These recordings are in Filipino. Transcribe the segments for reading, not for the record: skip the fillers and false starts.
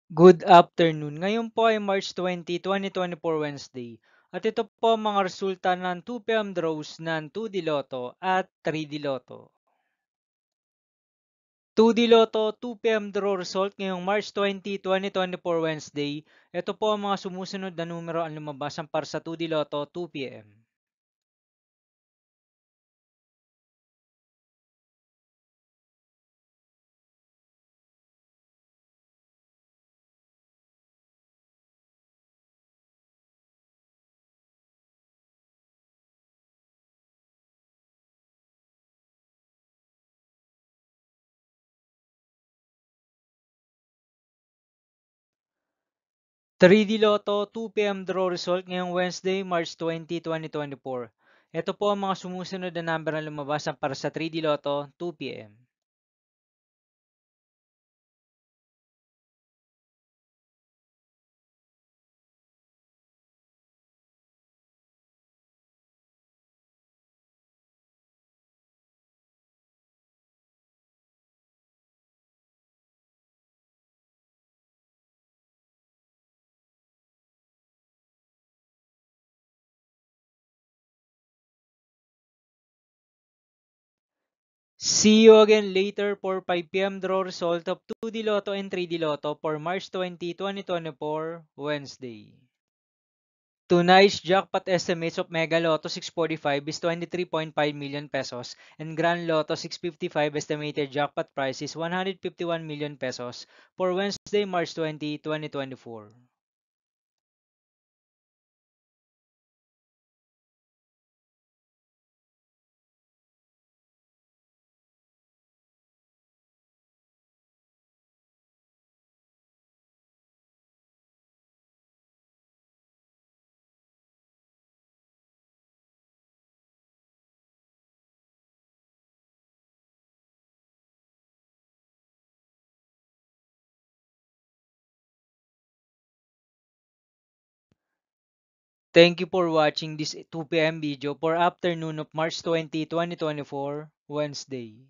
Good afternoon. Ngayon po ay March 20, 2024 Wednesday. At ito po ang mga resulta ng 2 PM draws ng 2D Lotto at 3D Lotto. 2D Lotto 2 PM draw result ngayong March 20, 2024 Wednesday. Ito po ang mga sumusunod na numero ang lumabasan para sa 2D Lotto 2 PM. 3D Lotto 2 PM draw result ngayong Wednesday, March 20, 2024. Ito po ang mga sumusunod na number na lumabasan para sa 3D Lotto 2 PM. 'See you again later for 5 PM draw result of 2D Lotto and 3D Lotto for March 20, 2024, Wednesday. Tonight's jackpot estimates of Mega Lotto 645 is 23.5 million pesos and Grand Lotto 655 estimated jackpot price is 151 million pesos for Wednesday, March 20, 2024. Thank you for watching this 2 PM video for afternoon of March 20, 2024, Wednesday.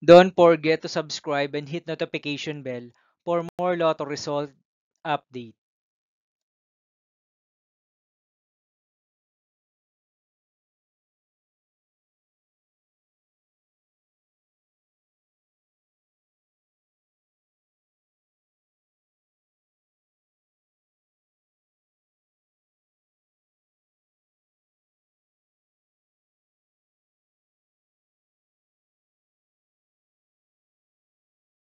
Don't forget to subscribe and hit notification bell for more Lotto result update.